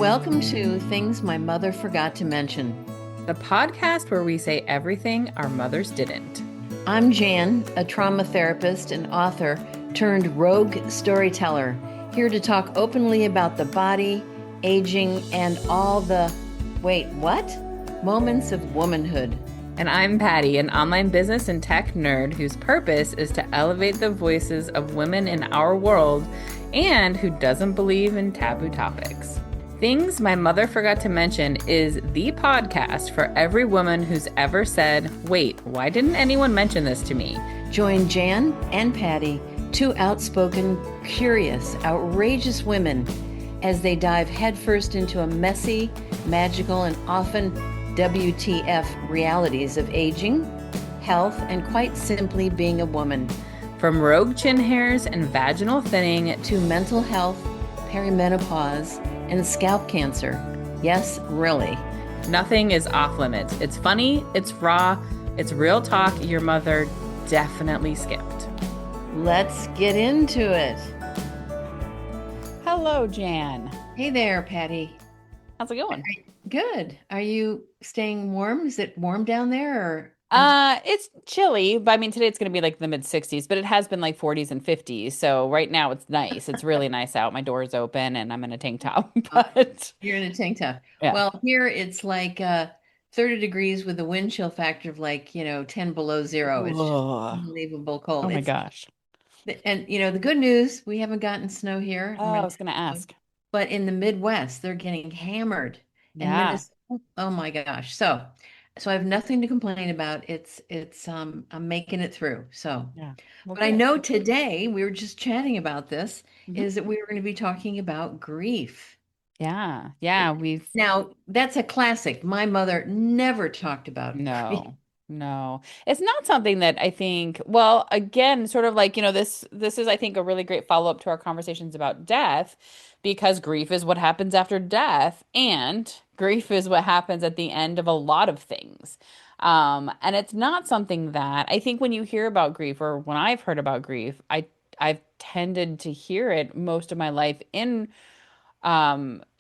Welcome to Things My Mother Forgot to Mention. The podcast where we say everything our mothers didn't. I'm Jan, a trauma therapist and author turned rogue storyteller, here to talk openly about the body, aging, and all the, wait, what? Moments of womanhood. And I'm Patty, an online business and tech nerd whose purpose is to elevate the voices of women in our world and who doesn't believe in taboo topics. Things My Mother Forgot to Mention is the podcast for every woman who's ever said, wait, why didn't anyone mention this to me? Join Jan and Patty, two outspoken, curious, outrageous women, as they dive headfirst into a messy, magical, and often WTF realities of aging, health, and quite simply being a woman. From rogue chin hairs and vaginal thinning to mental health, perimenopause, and scalp cancer. Yes, really. Nothing is off limits. It's funny, it's raw, it's real talk your mother definitely skipped. Let's get into it. Hello, Jan. Hey there, Patty. How's it going? Good. Are you staying warm? Is it warm down there or? It's chilly, but I mean today it's going to be like the mid 60s, but it has been like 40s and 50s. So right now it's nice. It's really nice out. My door is open and I'm in a tank top. But you're in a tank top. Yeah. Well, here it's like 30 degrees with a wind chill factor of like, 10 below zero. It's just unbelievable cold. Oh my gosh. And the good news, we haven't gotten snow here. Oh, I was going to ask. But in the Midwest, they're getting hammered. Yeah. Oh my gosh. So I have nothing to complain about. I'm making it through. So, yeah. Well, but I know today we were just chatting about this, is that we were going to be talking about grief. Yeah. Yeah. Now that's a classic. My mother never talked about grief. No, it's not something that I think, well, again, sort of like, this is, I think, a really great follow-up to our conversations about death, because grief is what happens after death, and grief is what happens at the end of a lot of things. And it's not something that I think when you hear about grief, or when I've heard about grief, I've tended to hear it most of my life in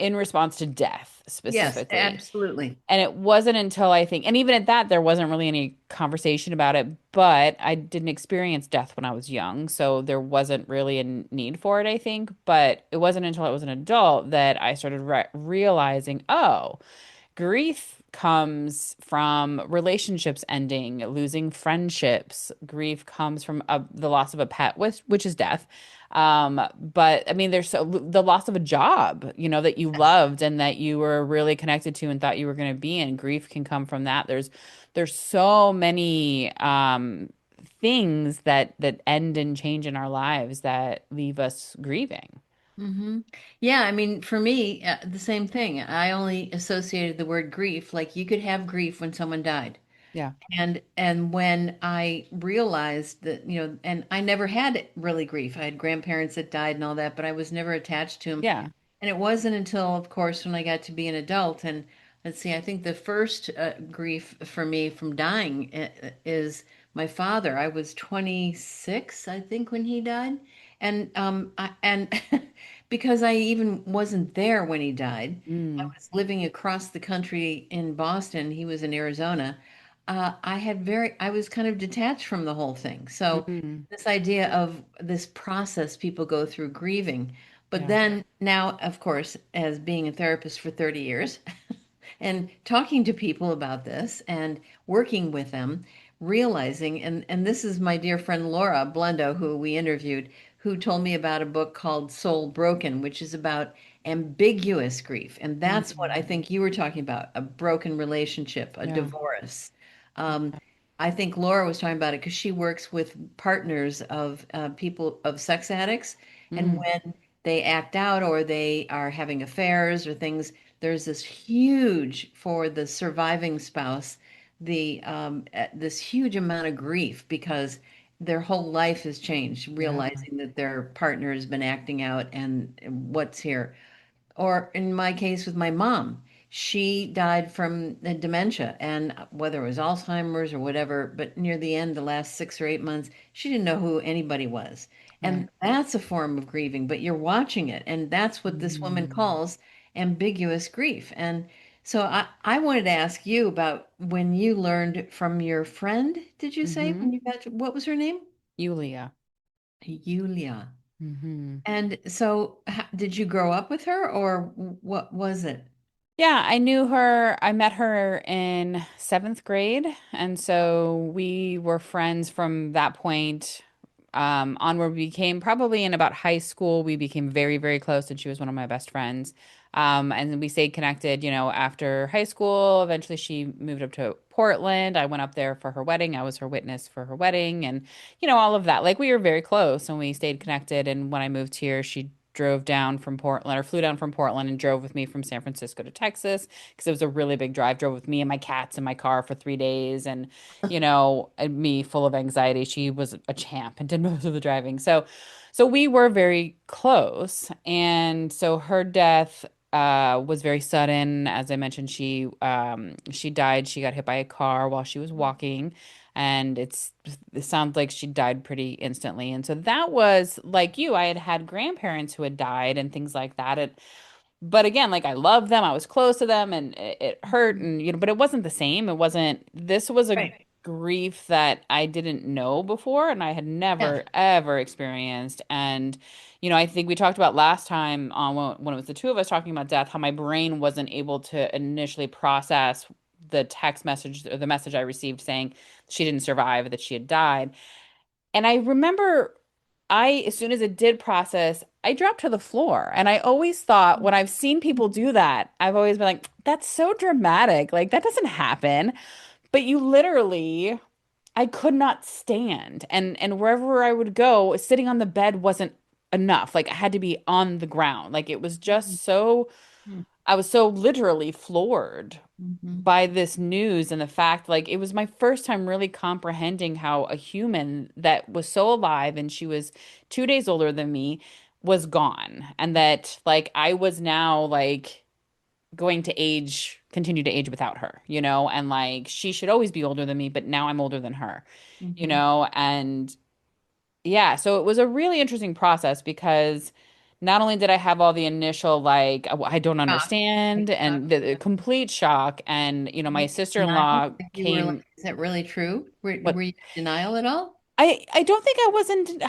response to death specifically. Yes, absolutely. And it wasn't until I think, and even at that, there wasn't really any conversation about it, but I didn't experience death when I was young. So there wasn't really a need for it, I think. But it wasn't until I was an adult that I started realizing, oh, grief comes from relationships ending, losing friendships. Grief comes from the loss of a pet, which is death. But I mean, the loss of a job, that you loved and that you were really connected to and thought you were going to be in. Grief can come from that. There's so many things that end and change in our lives that leave us grieving. Mm-hmm. Yeah, I mean, for me, the same thing. I only associated the word grief, like you could have grief when someone died. Yeah. And when I realized that, and I never had really grief. I had grandparents that died and all that, but I was never attached to them. Yeah. And it wasn't until, of course, when I got to be an adult. And let's see, I think the first grief for me from dying is my father. I was 26, I think, when he died. And because I even wasn't there when he died, I was living across the country in Boston. He was in Arizona. I was kind of detached from the whole thing. So Mm. this idea of this process people go through grieving, but Yeah. then now, of course, as being a therapist for 30 years and talking to people about this and working with them, realizing, and this is my dear friend Laura Blendo, who we interviewed, who told me about a book called Soul Broken, which is about ambiguous grief. And that's what I think you were talking about, a broken relationship, a Yeah. divorce. Um, I think Laura was talking about it because she works with partners of people of sex addicts. And Mm. when they act out or they are having affairs or things, there's this huge, for the surviving spouse, this huge amount of grief because their whole life has changed, Yeah. realizing that their partner has been acting out and what's here. Or in my case with my mom, she died from dementia, and whether it was Alzheimer's or whatever, but near the end, the last 6 or 8 months, she didn't know who anybody was. Right. And that's a form of grieving, but you're watching it. And that's what this woman Mm. calls ambiguous grief. And so I wanted to ask you about when you learned from your friend, did you say, Mm-hmm. when you got what was her name? Yulia. Yulia. Mm-hmm. And so did you grow up with her or what was it? Yeah, I knew her. I met her in seventh grade. And so we were friends from that point onward. We became probably in about high school. We became very, very close, and she was one of my best friends. And we stayed connected, after high school. Eventually, she moved up to Portland. I went up there for her wedding. I was her witness for her wedding, and, all of that. Like, we were very close and we stayed connected. And when I moved here, she drove down from Portland or flew down from Portland and drove with me from San Francisco to Texas because it was a really big drive. Drove with me and my cats in my car for 3 days, and me full of anxiety. She was a champ and did most of the driving. So we were very close. And so her death was very sudden. As I mentioned, she died. She got hit by a car while she was walking. And it sounds like she died pretty instantly. And so that was like you. I had had grandparents who had died and things like that. But again, like I love them, I was close to them, and it hurt, and but it wasn't the same. It wasn't. This was a Right. grief that I didn't know before, and I had Yeah. never ever experienced. And I think we talked about last time on when it was the two of us talking about death, how my brain wasn't able to initially process the text message or the message I received saying she didn't survive, that she had died. And I remember as soon as it did process, I dropped to the floor. And I always thought when I've seen people do that, I've always been like, that's so dramatic. Like that doesn't happen. But you literally, I could not stand. And wherever I would go, sitting on the bed wasn't enough. Like I had to be on the ground. Like it was just so, I was so literally floored Mm-hmm. by this news and the fact like it was my first time really comprehending how a human that was so alive and she was 2 days older than me was gone, and that like I was now like going to continue to age without her, and like she should always be older than me, but now I'm older than her, Mm-hmm. and yeah, so it was a really interesting process because not only did I have all the initial like I don't Shock. Like understand shock. and the Yeah. complete shock, and my Were you in denial? sister-in-law Like you were like, came. is that really true? Were What? you in denial at all? I don't think I wasn't.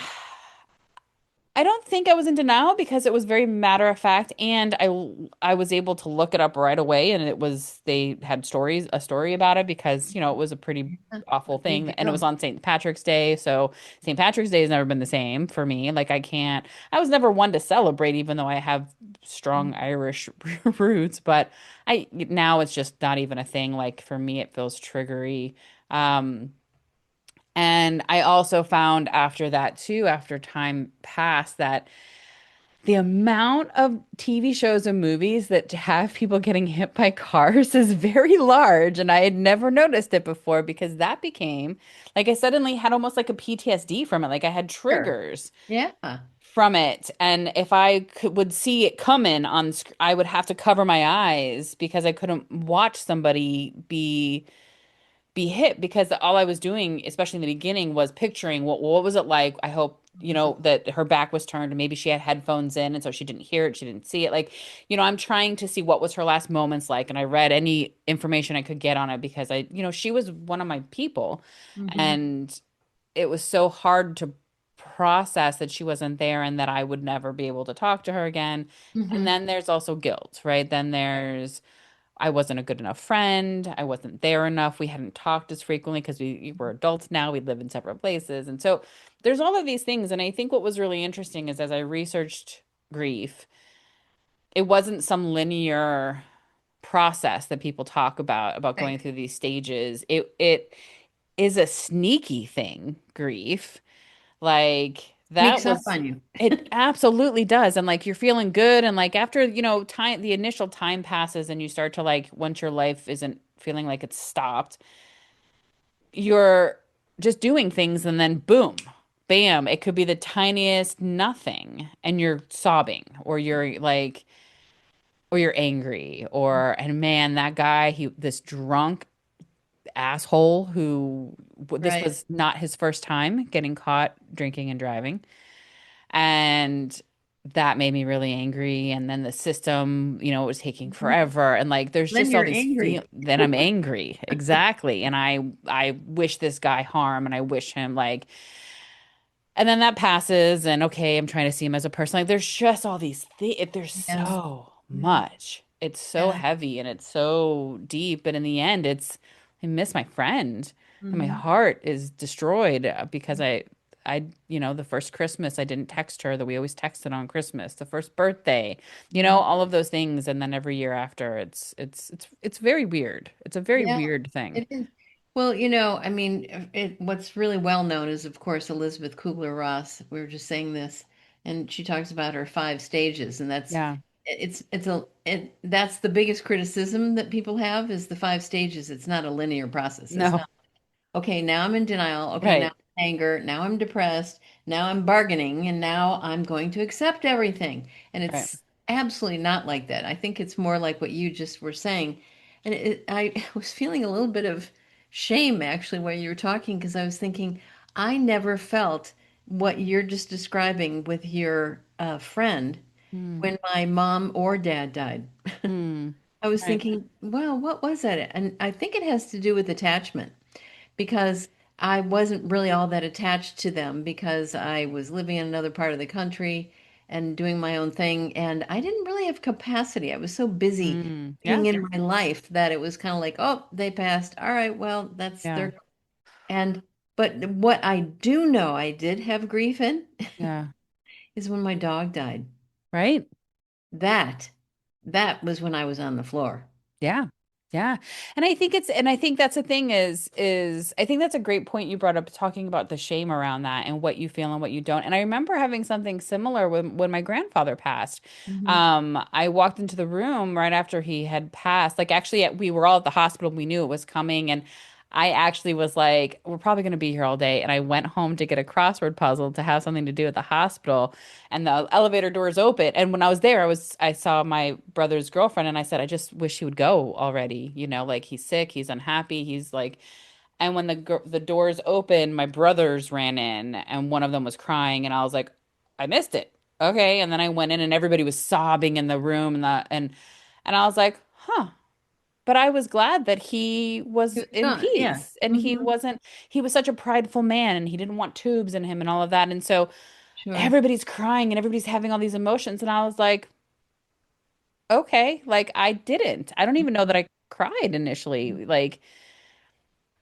I don't think I was in denial because it was very matter of fact, and I was able to look it up right away, and they had a story about it because it was a pretty Yeah. awful Big thing, and it was deal. on St. Patrick's Day, so St. Patrick's Day has never been the same for me. Like I was never one to celebrate, even though I have strong Irish roots, but I now it's just not even a thing. Like for me, it feels triggery. Um, and I also found after that too, after time passed, that the amount of TV shows and movies that have people getting hit by cars is very large. And I had never noticed it before because that became like I suddenly had almost like a PTSD from it. Like I had Sure. triggers Yeah. from it. And if would see it coming I would have to cover my eyes because I couldn't watch somebody be hit because all I was doing, especially in the beginning, was picturing what was it like. I hope, that her back was turned and maybe she had headphones in and so she didn't hear it, she didn't see it. Like, I'm trying to see what was her last moments like. And I read any information I could get on it because she was one of my people. Mm-hmm. And it was so hard to process that she wasn't there and that I would never be able to talk to her again. And Mm-hmm. then there's also guilt, right? Then there's I wasn't a good enough friend. I wasn't there enough. We hadn't talked as frequently because we were adults now. We live in separate places. And so there's all of these things. And I think what was really interesting is as I researched grief, it wasn't some linear process that people talk about going Right. through these stages. It is a sneaky thing, grief. Like that Sneaks up was on you. it absolutely does. And like you're feeling good and like after, time the initial time passes and you start to like once your life isn't feeling like it's stopped, you're just doing things and then boom, bam, it could be the tiniest nothing and you're sobbing or you're angry or and man, that guy, this drunk asshole who this Right. was not his first time getting caught drinking and driving. And that made me really angry. And then the system, it was taking Mhm. forever. And like, there's Then just all you're these feel angry. then I'm angry. Exactly. And I wish this guy harm and I wish him like, and then that passes. And okay, I'm trying to see him as a person. Like, there's just all these things. There's Yeah. so Yeah. much. It's so Yeah. heavy and it's so deep. But in the end, I miss my friend and my Hmm. heart is destroyed because the first Christmas I didn't text her that we always texted on Christmas, the first birthday, Yeah. all of those things. And then every year after it's very weird. It's a very Yeah. weird thing. It is. Well, I mean, what's really well known is, of course, Elizabeth Kubler-Ross. We were just saying this, and she talks about her 5 stages, and Yeah. that's the biggest criticism that people have is the 5 stages. It's not a linear process. It's No. not. Okay, now I'm in denial. Okay, now Right. I'm anger. Now I'm depressed. Now I'm bargaining. And now I'm going to accept everything. And Right. it's absolutely not like that. I think it's more like what you just were saying. And I was feeling a little bit of shame actually while you were talking because I was thinking, I never felt what you're just describing with your friend Hmm. when my mom or dad died. Hmm. I was Right. thinking, well, what was that? And I think it has to do with attachment because I wasn't really all that attached to them because I was living in another part of the country and doing my own thing. And I didn't really have capacity. I was so busy Hmm. being Yeah. in my life that it was kind of like, oh, they passed. All right, well, that's Yeah. their. And, but what I do know I did have grief in Yeah. is when my dog died. Right. That, that was when I was on the floor. Yeah. Yeah. And I think that's the thing is I think that's a great point you brought up talking about the shame around that and what you feel and what you don't. And I remember having something similar when my grandfather passed. Hmm. I walked into the room right after he had passed. Like actually we were all at the hospital. We knew it was coming and I actually was like, we're probably going to be here all day. And I went home to get a crossword puzzle to have something to do at the hospital and the elevator doors open. And when I was there, I saw my brother's girlfriend and I said, I just wish he would go already. Like he's sick, he's unhappy, he's like, and when the doors opened, my brothers ran in and one of them was crying and I was like, I missed it. Okay. And then I went in and everybody was sobbing in the room and I was like, huh. But I was glad that he He was was in gone. Yeah. peace and Hmm. he was such a prideful man and he didn't want tubes in him and all of that. And so Sure. everybody's crying and everybody's having all these emotions. And I was like, okay, like I didn't. I don't even know that I cried initially. Like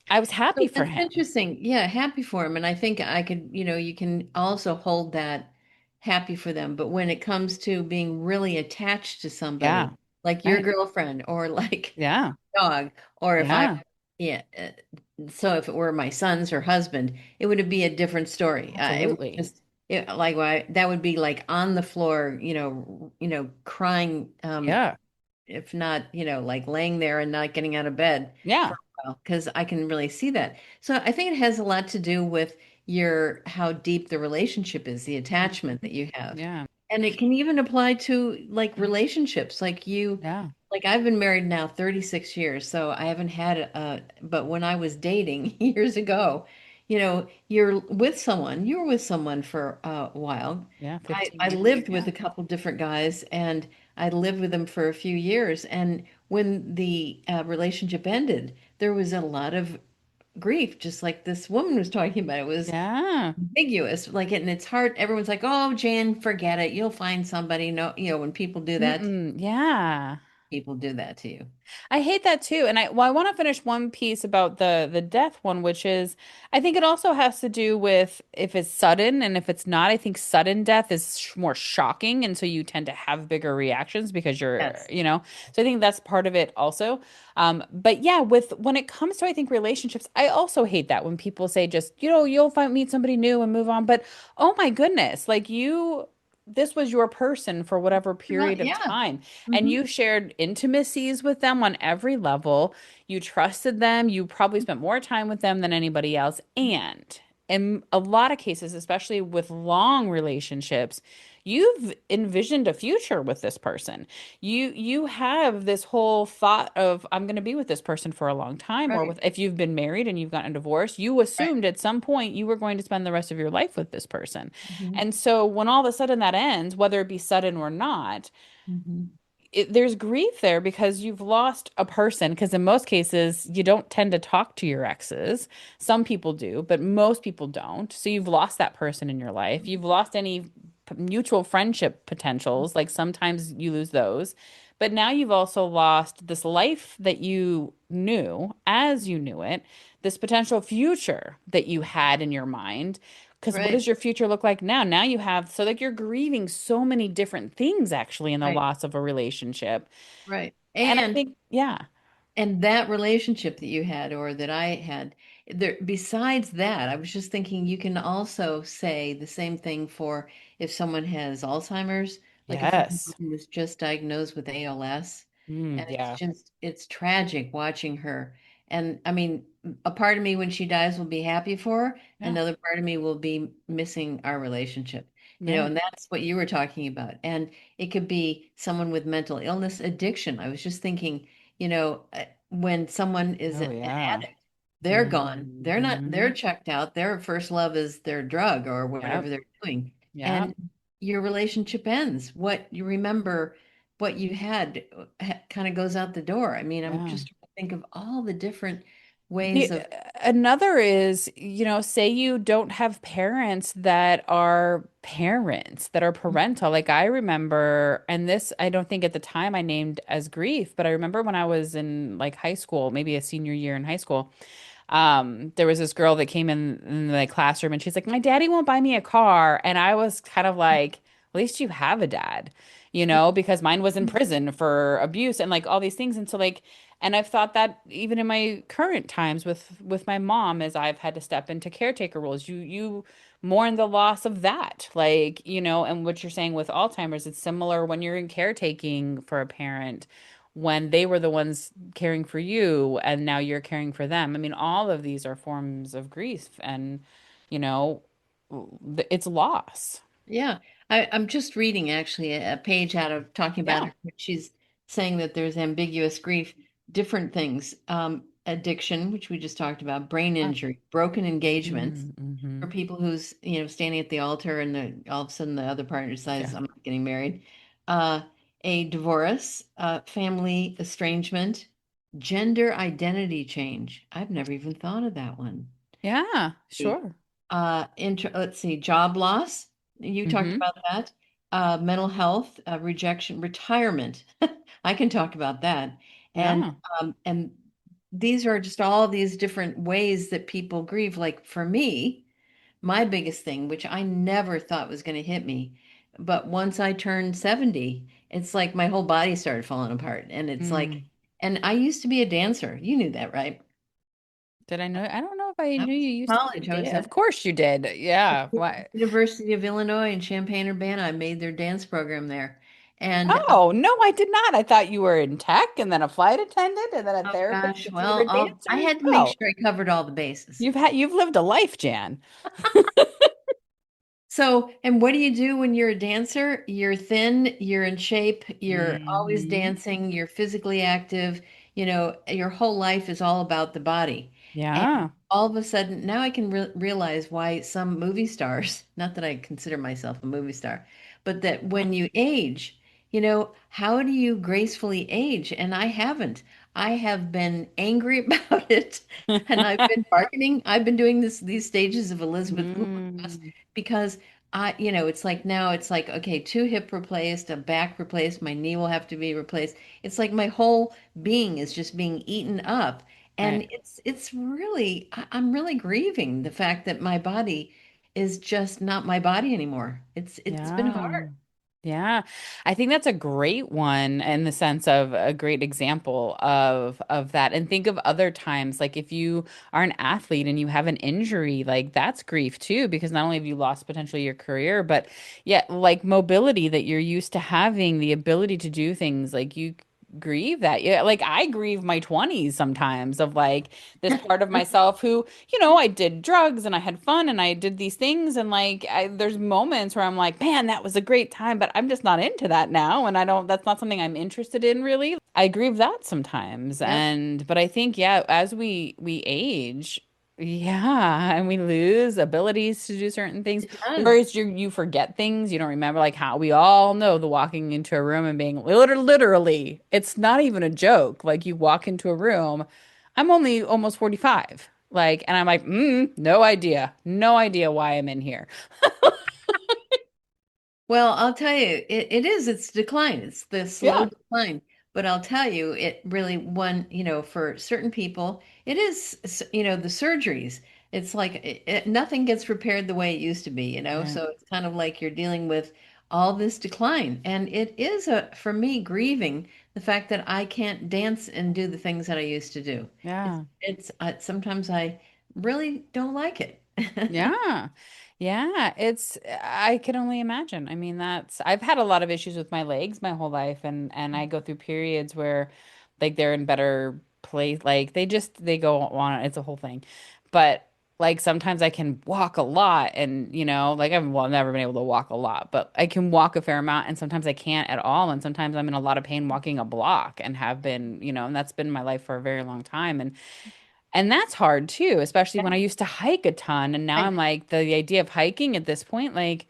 I was happy So for that's him. interesting. Yeah, happy for him. And I think I could, you can also hold that happy for them. But when it comes to being really attached to somebody, Yeah. like your Right. girlfriend or like Yeah. dog, or if I, Yeah. yeah, so if it were my son's or husband, it would be a different story. It would Absolutely. just, like, that would be like on the floor, crying, Yeah. if not, like laying there and not getting out of bed Yeah. for a while, because I can really see that. So I think it has a lot to do with how deep the relationship is, the Mhm. attachment that you have. Yeah. And it can even apply to like relationships. Yeah. Like I've been married now 36 years, so I haven't had but when I was dating years ago, you were with someone for a while. Yeah. I 15 years. lived with Yeah. a couple different guys and I lived with them for a few years. And when the relationship ended, there was a lot of grief, just like this woman was talking about. It was Yeah. ambiguous, like and it's hard. Everyone's like, "Oh, Jan, forget it. You'll find somebody." No, when Mm-mm. Yeah. people do that to you. I hate that too. And I want to finish one piece about the death one, which is I think it also has to do with if it's sudden and if it's not, I think sudden death is more shocking and so you tend to have bigger reactions because Yes. So I think that's part of it also. But yeah, with when it comes to I think relationships, I also hate that when people say just, you'll find meet somebody new and move on. But oh my goodness, like this was your person for whatever Well, period of yeah. time. And Hmm. you shared intimacies with them on every level. You trusted them. You probably spent more time with them than anybody else. And in a lot of cases, especially with long relationships, you've envisioned a future with this person. You have this whole thought of I'm going to be with this person for a long time, or Right. with if you've been married and you've gotten a divorce, you Right. assumed at some point you were going to spend the rest of your life with this person. Hmm. And so when all of a sudden that ends, whether it be sudden or not, Hmm. there's grief there because you've lost a person. Because in most cases, you don't tend to talk to your exes. Some people do, but most people don't. So you've lost that person in your life. You've lost any mutual friendship potentials. Like sometimes you lose those. But now you've also lost this life that you knew as you knew it, this potential future that you had in your mind. Because what Right. does your future look like now? Now you have, so like you're grieving so many different things actually in the Right. loss of a relationship. Right. And I think, yeah, And that relationship that you had or that I had, there, besides that, I was just thinking you can also say the same thing for if someone has Alzheimer's, like a friend yes. who was just diagnosed with ALS. And Yeah. it's tragic watching her. And I mean, a part of me when she dies will be happy for her. Yeah. Another part of me will be missing our relationship. Yeah. And that's what you were talking about. And it could be someone with mental illness, addiction. I was just thinking, when someone is Oh, an yeah. addict, they're gone. They're not, Hmm. they're checked out. Their first love is their drug or whatever Yep. they're doing. Yep. And your relationship ends. What you remember, what you had kind of goes out the door. I mean, I'm Yeah. just trying to think of all the different The ways of, another is, say you don't have parents that are parents, that are parental. Like I remember, and this I don't think at the time I named as grief, but I remember when I was in like high school, maybe a senior year in high school, there was this girl that came in the classroom and she's like, my daddy won't buy me a car. And I was kind of like, at least you have a dad, because mine was in prison for abuse and like all these things. And so like, and I've thought that even in my current times with my mom, as I've had to step into caretaker roles, you mourn the loss of that. Like, and what you're saying with Alzheimer's, it's similar when you're in caretaking for a parent when they were the ones caring for you and now you're caring for them. I mean, all of these are forms of grief and, you know, it's loss. yeah. I'm just reading actually a page out of talking about Yeah. her. She's saying that there's ambiguous grief, different things, addiction, which we just talked about, brain Yeah. injury, broken engagements, Mm-hmm. for people who's standing at the altar and all of a sudden the other partner decides Yeah. I'm not getting married, uh, a divorce, family estrangement, gender identity change. I've never even thought of that one. Yeah, The, sure. let's see, job loss. You talked Mm-hmm. about that. Mental health, rejection, retirement. I can talk about that. And Yeah. and these are just all these different ways that people grieve. Like for me, my biggest thing, which I never thought was going to hit me, but once I turned 70, it's like my whole body started falling apart. And it's like, Mm. and I used to be a dancer. You knew that, right? Did I know? I don't know if I I knew was you in used to be a college. I was dad. Of at course you did. Yeah. Why? University of Illinois in Champaign-Urbana. I made their dance program there. And Oh, no, I did not. I thought you were in tech and then a flight attendant and then a oh therapist gosh, before you were well, a dancer. I had to make Oh, sure I covered all the bases. you've lived a life, Jan. So, and what do you do when you're a dancer? You're thin, you're in shape, you're always Hmm. dancing, you're physically active, your whole life is all about the body. And Yeah. all of a sudden, now I can realize why some movie stars, not that I consider myself a movie star, but that when you age, how do you gracefully age? And I haven't. I have been angry about it, and I've been bargaining. I've been doing these stages of Elizabeth Kubler-Ross Mm, because it's like now it's like, okay, two hip replaced, a back replaced, my knee will have to be replaced. It's like my whole being is just being eaten up. right. And it's really, I'm really grieving the fact that my body is just not my body anymore. It's been Yeah. hard. Yeah. I think that's a great one in the sense of a great example of that. And think of other times, like if you are an athlete and you have an injury, like that's grief too, because not only have you lost potentially your career, but yet like mobility that you're used to having, the ability to do things like grieve that. Yeah, like I grieve my 20s sometimes of like this part of myself who, I did drugs and I had fun and I did these things and like there's moments where I'm like, man, that was a great time, but I'm just not into that now and I don't that's not something I'm interested in really. I grieve that sometimes. Yep. And but I think yeah, as we age, yeah, and we lose abilities to do certain things. It does. Whereas you forget things, you don't remember like how we all know the walking into a room and being literally, it's not even a joke. Like you walk into a room, I'm only almost 45. Like, and I'm like, no idea. No idea why I'm in here. Well, I'll tell you, it's decline. It's the slow Yeah. decline. But I'll tell you, it really for certain people, it is, the surgeries. It's like nothing gets repaired the way it used to be. Right. So it's kind of like you're dealing with all this decline. And it is for me, grieving the fact that I can't dance and do the things that I used to do. Yeah. Sometimes I really don't like it. Yeah. Yeah, I can only imagine. I mean, I've had a lot of issues with my legs my whole life and I go through periods where like they're in better place like they go on it's a whole thing. But like sometimes I can walk a lot and like I've never been able to walk a lot, but I can walk a fair amount and sometimes I can't at all and sometimes I'm in a lot of pain walking a block and have been, and that's been my life for a very long time and that's hard too, especially when I used to hike a ton. And now I I'm like, the idea of hiking at this point, like,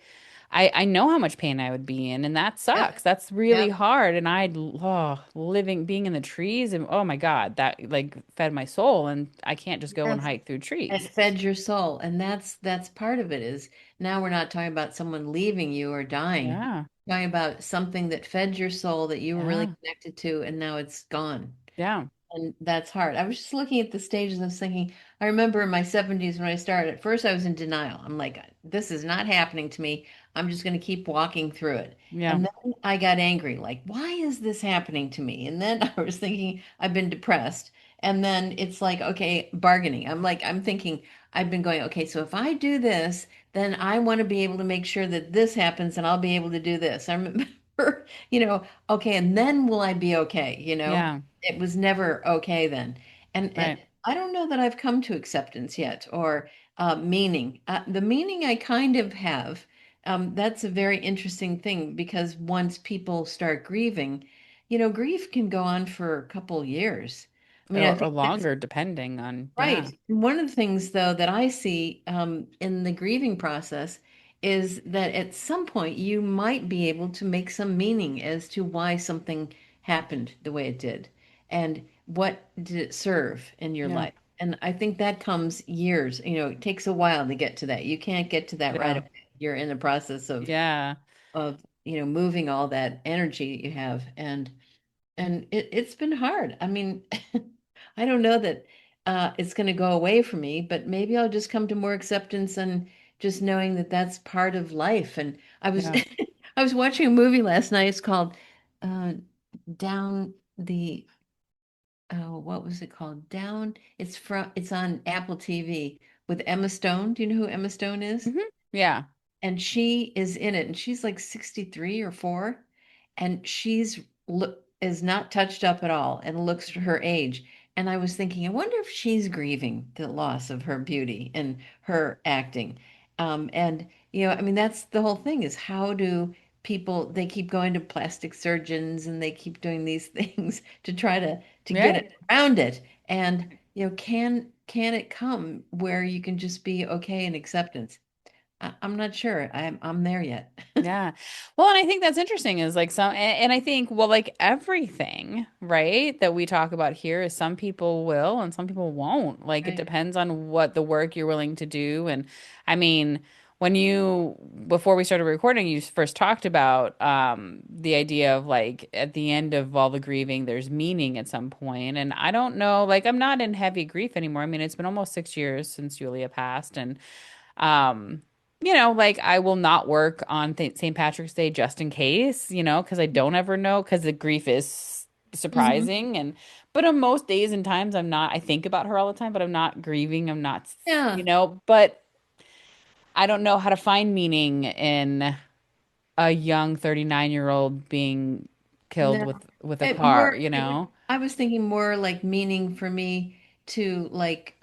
I know how much pain I would be in, and that Yep. sucks. That's really Yep. hard. And being in the trees, and oh my God, that like fed my soul. And I can't just go and Yes. hike through It trees. fed your soul. And that's part of it is now we're not talking about someone leaving you or dying. Yeah. We're talking about something that fed your soul that you were really Yeah. connected to, and now it's gone. Yeah. And that's hard. I was just looking at the stages and I was thinking, I remember in my 70s when I started, at first I was in denial. I'm like, this is not happening to me. I'm just going to keep walking through it. Yeah. And then I got angry, like, why is this happening to me? And then I was thinking, I've been depressed. And then it's like, okay, bargaining. I'm thinking, I've been going, okay, so if I do this, then I want to be able to make sure that this happens and I'll be able to do this. I remember, okay, and then will I be okay? Yeah. It was never okay then. And Right. I don't know that I've come to acceptance yet or meaning. The meaning I kind of have, that's a very interesting thing because once people start grieving, grief can go on for a couple years. I mean, I Or think that's longer, depending on, right. yeah. One of the things, though, that I see in the grieving process is that at some point you might be able to make some meaning as to why something happened the way it did and what did it serve in your Yeah. life. And I think that comes years, it takes a while to get to that. You can't get to that right Yeah. away. You're in the process Yeah. of moving all that energy you have and it's been hard. I mean, I don't know that it's going to go away for me, but maybe I'll just come to more acceptance and just knowing that that's part of life. And I was Yeah. I was watching a movie last night. It's called uh, Down the what was it called? Down. It's on Apple TV with Emma Stone. Do you know who Emma Stone is? Yeah. And she is in it and she's like 63 or 4 and she's look is not touched up at all and looks her age and I was thinking I wonder if she's grieving the loss of her beauty and her acting and I mean that's the whole thing is how do people they keep going to plastic surgeons and they keep doing these things to try to get Yeah. it around it and can it come where you can just be okay in acceptance. I'm not sure. I'm there yet. Yeah. Well, and I think that's interesting is like and I think, well, like everything, right, that we talk about here is some people will and some people won't. Like it Right. depends on what the work you're willing to do. And I mean, before we started recording, you first talked about the idea of like at the end of all the grieving, there's meaning at some point. And I don't know, like I'm not in heavy grief anymore. I mean, it's been almost 6 years since Julia passed. And um, like I will not work on th St. Patrick's Day just in case, because I don't ever know because the grief is Hmm. surprising but on most days and times I think about her all the time, but I'm not grieving. I'm not, Yeah. but I don't know how to find meaning in a young 39-year-old being killed No. with with a It car, more, you it would, know? I was thinking more like meaning for me to like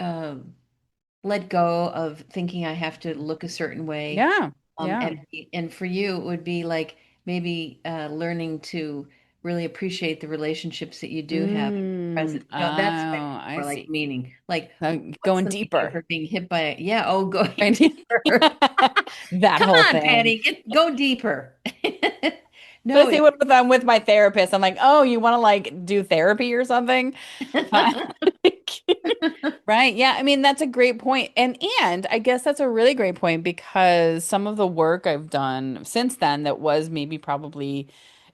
let go of thinking I have to look a certain way. Yeah. Yeah. And for you, it would be like maybe learning to really appreciate the relationships that you do have in the Mm, present. oh, That's I more like see. meaning. Like, what's Going the meaning deeper. for being hit by a, yeah, oh, go Right? deeper. That Come whole on, thing. Patty, go deeper. But I No, see what if I'm with my therapist. I'm like, oh, you want to like do therapy or something? Fine. Right. Yeah. I mean, that's a great point. And I guess that's a really great point because some of the work I've done since then that was maybe probably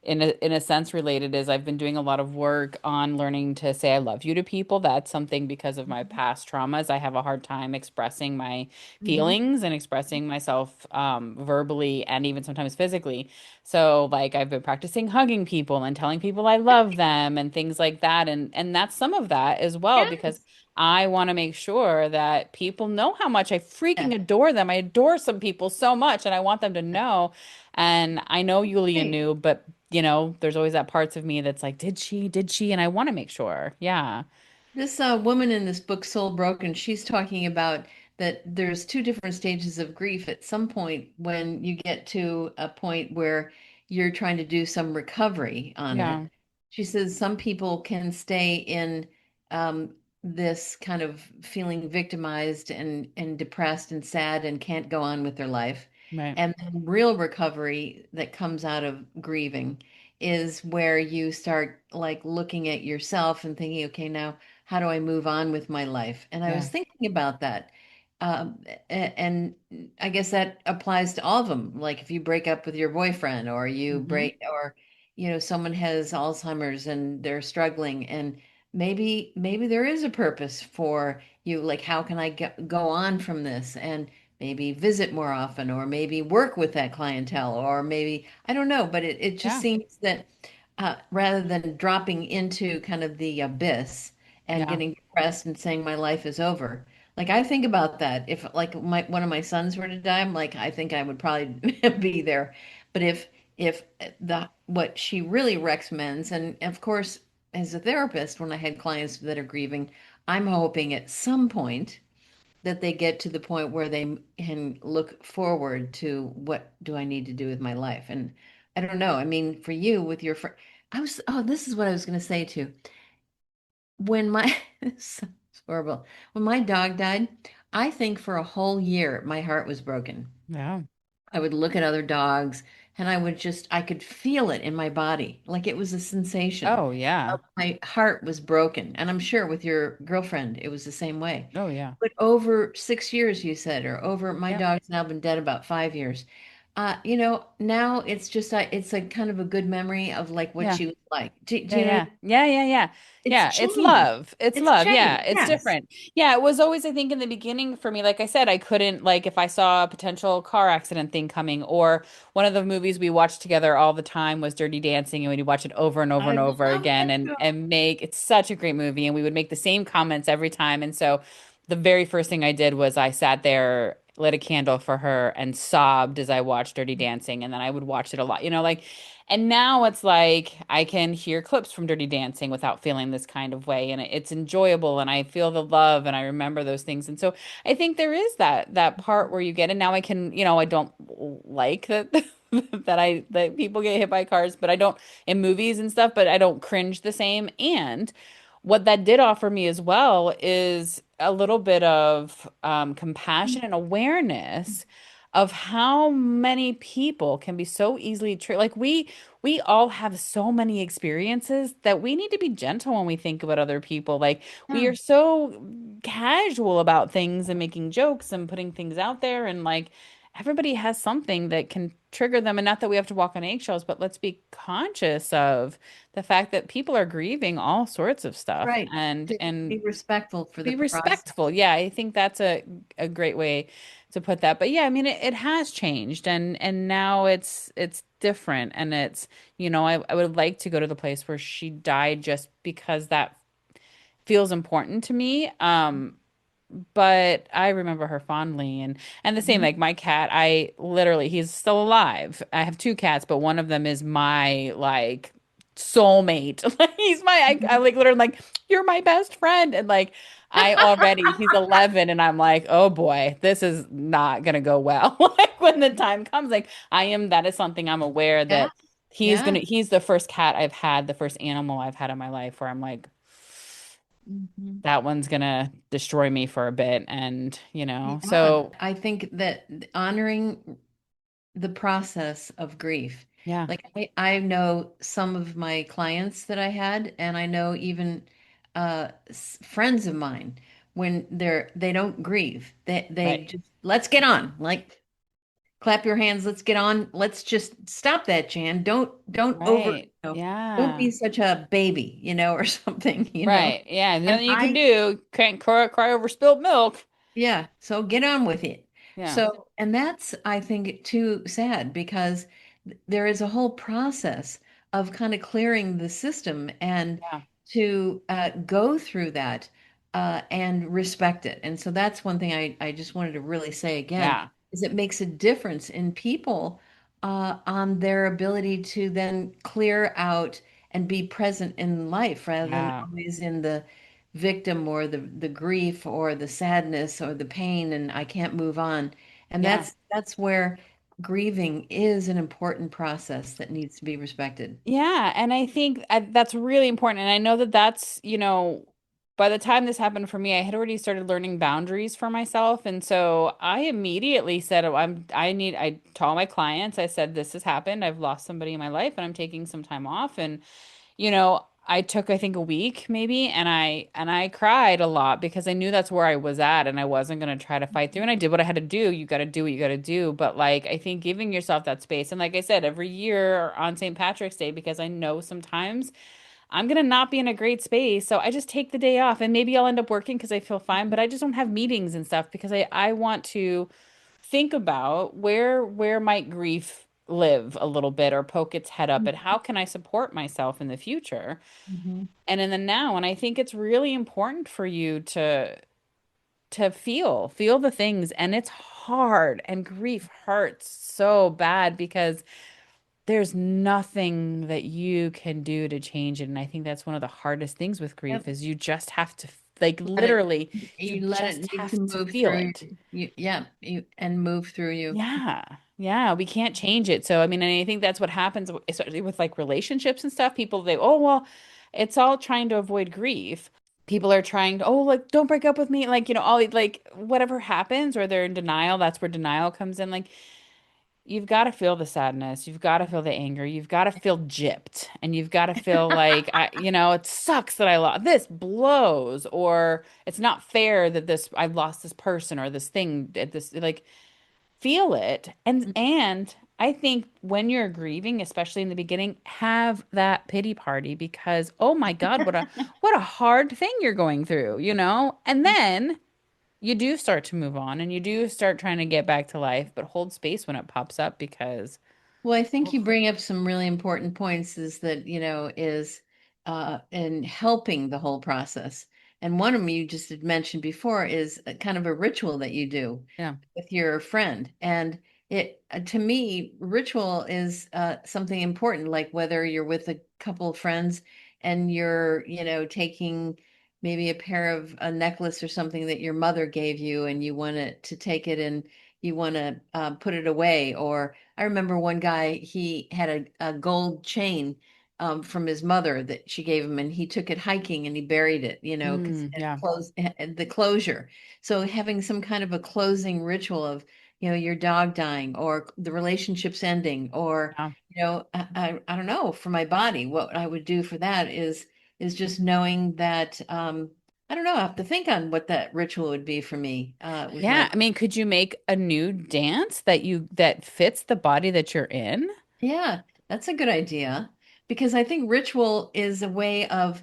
in a sense related is I've been doing a lot of work on learning to say I love you to people. That's something because of my past traumas. I have a hard time expressing my Mhm. feelings and expressing myself verbally and even sometimes physically. So like I've been practicing hugging people and telling people I love them and things like that. And that's some of that as well because Yes. I want to make sure that people know how much I Yeah. freaking adore them. I adore some people so much and I want them to know. And I know Yulia Hey. knew, but there's always that parts of me that's like, did she? Did she? And I want to make sure. Yeah. This woman in this book, Soul Broken, she's talking about that there's two different stages of grief. At some point, when you get to a point where you're trying to do some recovery on it, Yeah. she says some people can stay in this kind of feeling victimized and depressed and sad and can't go on with their life. Right. And then real recovery that comes out of grieving is where you start like looking at yourself and thinking, okay, now how do I move on with my life? And I was Yeah. thinking about that. And I guess that applies to all of them. Like if you break up with your boyfriend or you Hmm. break, or, someone has Alzheimer's and they're struggling, and maybe there is a purpose for you. Like, how can I go on from this? And maybe visit more often, or maybe work with that clientele, or maybe, I don't know, but it just Yeah. seems that rather than dropping into kind of the abyss and Yeah. getting depressed and saying my life is over. Like I think about that. If like one of my sons were to die, I'm like, I think I would probably be there. But if the what she really recommends, and of course, as a therapist, when I had clients that are grieving, I'm hoping at some point that they get to the point where they can look forward to what do I need to do with my life. And I don't know. I mean, for you with your friend, this is what I was going to say too. When my, this sounds horrible. When my dog died, I think for a whole year, my heart was broken. Yeah. I would look at other dogs and I could feel it in my body. Like it was a sensation. Oh, yeah. My heart was broken. And I'm sure with your girlfriend, it was the same way. Oh, yeah. But over 6 years, you said, or over, my Yeah. dog's now been dead about 5 years. Now it's just, it's a kind of a good memory of like what Yeah. she was like. Do Yeah, you know? yeah. Yeah, yeah, yeah. It's Yeah, it's changed. love. It's It's love. Yeah, changed. it's Yes. different. Yeah, it was always, I think, in the beginning for me, like I said, I couldn't, like, if I saw a potential car accident thing coming, or one of the movies we watched together all the time was Dirty Dancing, and we'd watch it over and over I and over love again that and show. and make it's such a great movie, and we would make the same comments every time. And so the very first thing I did was I sat there, lit a candle for her, and sobbed as I watched Dirty Dancing, and then I would watch it a lot, like. And now it's like I can hear clips from Dirty Dancing without feeling this kind of way, and it's enjoyable, and I feel the love, and I remember those things. And so I think there is that part where you get, and now I can, I don't like that that people get hit by cars, but I don't in movies and stuff, but I don't cringe the same. And what that did offer me as well is a little bit of compassion and awareness of how many people can be so easily like we all have so many experiences that we need to be gentle when we think about other people. Like we Yeah. are so casual about things and making jokes and putting things out there, and like everybody has something that can trigger them. And not that we have to walk on eggshells, but let's be conscious of the fact that people are grieving all sorts of stuff, Right. and Be respectful for the be process. respectful. Yeah, I think that's a great way to put that. But yeah, I mean it has changed, and now it's different, and it's I would like to go to the place where she died just because that feels important to me. But I remember her fondly, and the same, Mhm. like my cat, I literally he's still alive. I have two cats, but one of them is my like soulmate. Like he's my I like literally like you're my best friend and like I already he's 11 and I'm like, "Oh boy, this is not gonna go well." Like when the time comes like I am that is something I'm aware Yeah, that yeah. he's the first cat I've had, the first animal I've had in my life where I'm like Mhm. that one's gonna destroy me for a bit and Yeah, so I think that honoring the process of grief. yeah, Like I know some of my clients that I had, and I know even friends of mine when they don't grieve. They right. just let's get on. Like clap your hands, let's get on. Let's just stop that, Jan. Don't Right. don't Yeah. be such a baby, or something. Right. Yeah. And Nothing you can I do. Can't cry over spilled milk. Yeah, so get on with it. Yeah. So, and that's, I think, too sad because there is a whole process of kind of clearing the system and Yeah. to go through that and respect it. And so that's one thing I just wanted to really say again Yeah. is it makes a difference in people on their ability to then clear out and be present in life rather than Yeah. always in the victim or the grief or the sadness or the pain and I can't move on. And Yeah. that's where grieving is an important process that needs to be respected. Yeah. And I think that's really important. And I know that by the time this happened for me, I had already started learning boundaries for myself. And so I immediately said, oh, I told all my clients, I said, this has happened. I've lost somebody in my life and I'm taking some time off. And I took I think a week maybe and I cried a lot because I knew that's where I was at and I wasn't going to try to fight through and I did what I had to do. You got to do what you got to do, but like I think giving yourself that space and like I said every year on St. Patrick's Day because I know sometimes I'm going to not be in a great space, so I just take the day off and maybe I'll end up working because I feel fine, but I just don't have meetings and stuff because I want to think about where might grief live a little bit or poke its head up and how can I support myself in the future Mhm. and in the now. And I think it's really important for you to feel the things. And it's hard and grief hurts so bad because there's nothing that you can do to change it. And I think that's one of the hardest things with grief Yep. is you just have to like Let it literally you you let just it need to have to move feel through it. you yeah, and move through you. Yeah. Yeah, we can't change it. So, I mean, and I think that's what happens, especially with like relationships and stuff. People, oh, well, it's all trying to avoid grief. People are trying to, oh, like, don't break up with me. Like, all like whatever happens, or they're in denial. That's where denial comes in. Like, you've got to feel the sadness. You've got to feel the anger. You've got to feel gypped. And you've got to feel like, it sucks that I lost this blows, or it's not fair that I lost this person or this thing at this, like, feel it and I think when you're grieving, especially in the beginning, have that pity party because oh my God, what a hard thing you're going through, and then you do start to move on and you do start trying to get back to life, but hold space when it pops up because Well, I think oof, you bring up some really important points is that, is in helping the whole process. And one of them you just had mentioned before is a kind of a ritual that you do yeah. with your friend. And to me, ritual is something important, like whether you're with a couple of friends and you're, taking maybe a necklace or something that your mother gave you and you want to take it and you want to put it away, or I remember one guy, he had a gold chain from his mother that she gave him, and he took it hiking and he buried it, because Mm, it yeah. closed the closure. So having some kind of a closing ritual of, your dog dying or the relationships ending, or, Yeah. I don't know, for my body, what I would do for that is just knowing that I don't know, I have to think on what that ritual would be for me with my Yeah, I mean, could you make a new dance that fits the body that you're in? Yeah, that's a good idea because I think ritual is a way of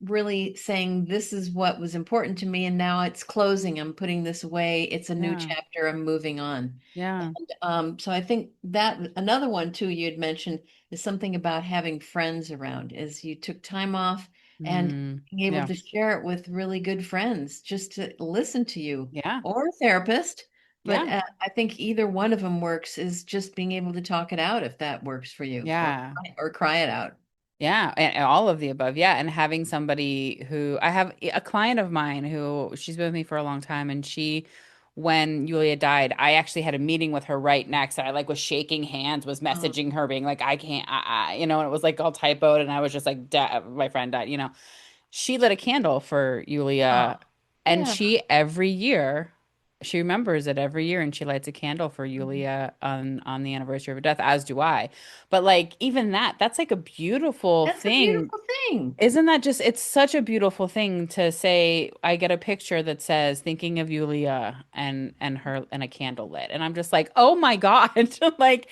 really saying this is what was important to me and now it's closing. I'm putting this away. It's a new Yeah. chapter. I'm moving on. Yeah. And so I think that another one too you had mentioned is something about having friends around is you took time off and Mm, being able yeah. to share it with really good friends just to listen to you Yeah. or a therapist. But Yeah. I think either one of them works is just being able to talk it out if that works for you Yeah. or cry it out. Yeah, and all of the above. Yeah, and having somebody who I have a client of mine who she's been with me for a long time, and she, when Yulia died, I actually had a meeting with her right next, and I like was shaking hands, was Oh, messaging her, being like, I can't, and it was like all typoed, and I was just like, my friend died. She lit a candle for oh, Yulia, and yeah, she every year, she remembers it every year, and she lights a candle for Yulia on the anniversary of her death, as do I. But like even that, that's like a beautiful that's a thing. beautiful thing. Isn't that just, it's such a beautiful thing to say, I get a picture that says thinking of Yulia and her and a candle lit. And I'm just like, oh my God. Like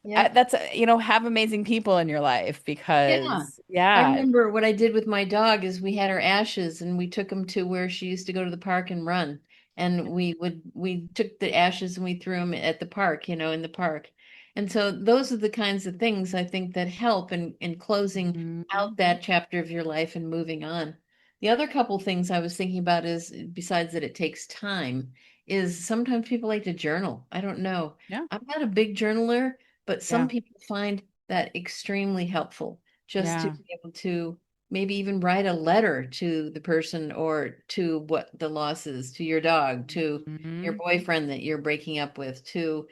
Yep. that's, have amazing people in your life Yeah. because I yeah. remember what I did with my dog is we had her ashes and we took them to where she used to go to the park and run. And we took the ashes and we threw them at the park, in the park. And so those are the kinds of things I think that help in closing Mhm. out that chapter of your life and moving on. The other couple things I was thinking about is, besides that it takes time, is sometimes people like to journal. I don't know. Yeah. I'm not a big journaler, but some Yeah. people find that extremely helpful just to Yeah. be able to maybe even write a letter to the person or to what the loss is, to your dog, to your Hmm. boyfriend that you're breaking up with, to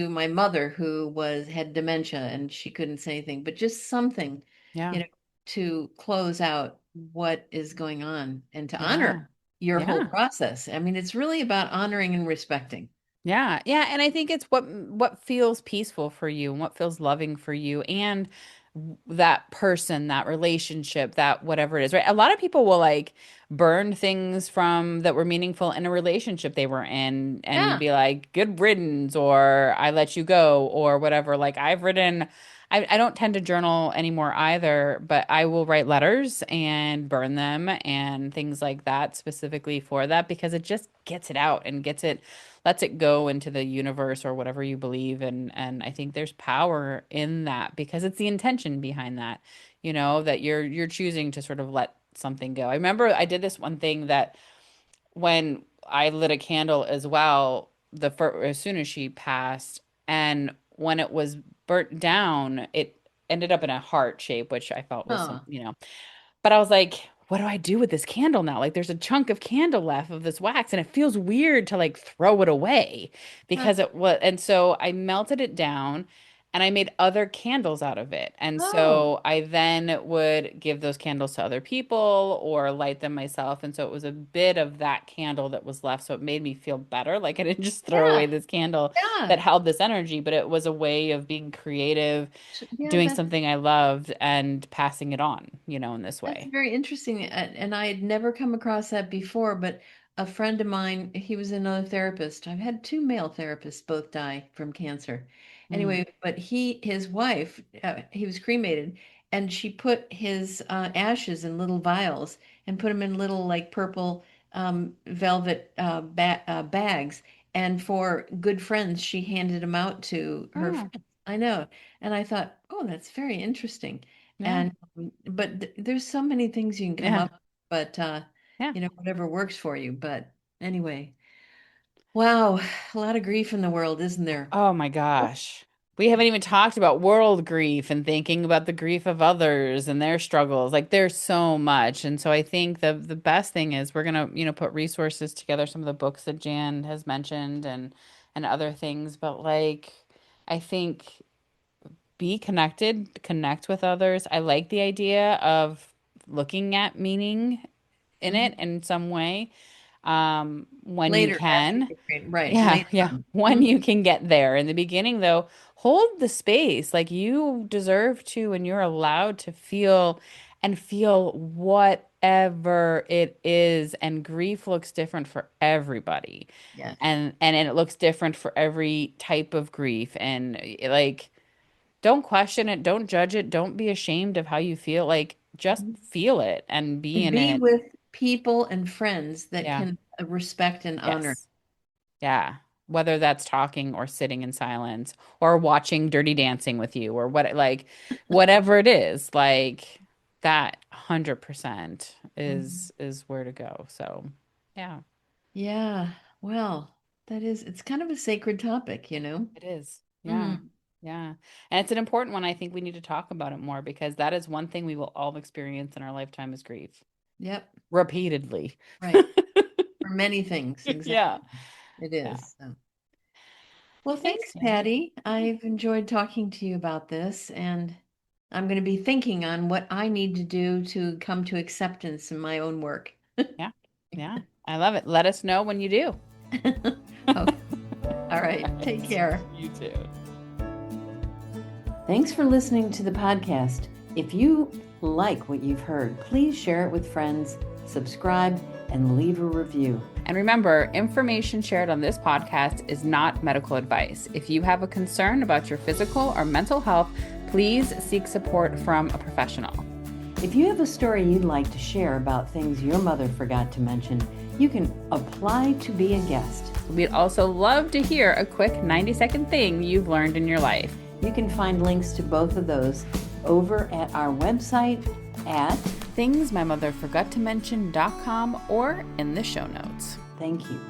my mother who had dementia and she couldn't say anything, but just something, Yeah. you know, to close out what is going on and to Yeah. honor your whole Yeah. process. I mean, it's really about honoring and respecting. Yeah. Yeah. And I think it's what feels peaceful for you and what feels loving for you and that person, that relationship, that whatever it is, right? A lot of people will like burn things from that were meaningful in a relationship they were in and Yeah. be like, good riddance, or I let you go, or whatever. Like I don't tend to journal anymore either, but I will write letters and burn them and things like that specifically for that because it just gets it out and lets it go into the universe or whatever you believe and I think there's power in that because it's the intention behind that, that you're choosing to sort of let something go. I remember I did this one thing that when I lit a candle as well, as soon as she passed, and when it was burnt down, it ended up in a heart shape, which I felt was Oh, but I was like, what do I do with this candle now? Like, there's a chunk of candle left of this wax, and it feels weird to like throw it away huh. because it was. And so I melted it down and I made other candles out of it. And Oh, so I then would give those candles to other people or light them myself. And so it was a bit of that candle that was left. So it made me feel better. Like I didn't just throw away yeah, this candle yeah. that held this energy, but it was a way of being creative, Yeah, doing something I loved and passing it on, in this that's way. very interesting. And I had never come across that before, but a friend of mine, he was another therapist. I've had two male therapists both die from cancer. Mm. Anyway, but his wife, he was cremated, and she put his ashes in little vials and put them in little like purple velvet bags. And for good friends, she handed them out to her Oh, friends. I know. And I thought, oh, that's very interesting. yeah. And but there's so many things you can come Yeah. up with, but Yeah. whatever works for you. But anyway, wow, a lot of grief in the world, isn't there? Oh my gosh. We haven't even talked about world grief and thinking about the grief of others and their struggles. Like there's so much. And so I think the best thing is we're gonna, put resources together, some of the books that Jan has mentioned and other things. But like I think be connected, connect with others. I like the idea of looking at meaning in it Mhm. in some way when you Later, after can. you're trained, right? Yeah, Later yeah. on. When you can get there. In the beginning, though, hold the space. Like you deserve to, and you're allowed to feel whatever it is. And grief looks different for everybody. Yes. And it looks different for every type of grief. And like, don't question it, don't judge it, don't be ashamed of how you feel. Like, just Mhm. feel it and be And in be it. with people and friends that Yeah. can respect and honor. Yes. Yeah. Whether that's talking or sitting in silence or watching Dirty Dancing with you or whatever it is, like that 100% Mhm. is where to go. So, yeah, Yeah. Well, it's kind of a sacred topic, you know? it is. Yeah. Mm. Yeah. And it's an important one. I think we need to talk about it more because that is one thing we will all experience in our lifetime is grief Yep. repeatedly. Right. For many things. Yeah. Exactly. It Yeah. is. So. Well, Thanks, thanks, Tammy. Patty. I've enjoyed talking to you about this, and I'm going to be thinking on what I need to do to come to acceptance in my own work. Yeah. Yeah. I love it. Let us know when you do. Okay. All right. Take care. You too. Thanks for listening to the podcast. If you like what you've heard, please share it with friends, subscribe, and leave a review. And remember, information shared on this podcast is not medical advice. If you have a concern about your physical or mental health, please seek support from a professional. If you have a story you'd like to share about things your mother forgot to mention, you can apply to be a guest. We'd also love to hear a quick 90-second thing you've learned in your life. You can find links to both of those over at our website at thingsmymotherforgottomention.com or in the show notes. Thank you.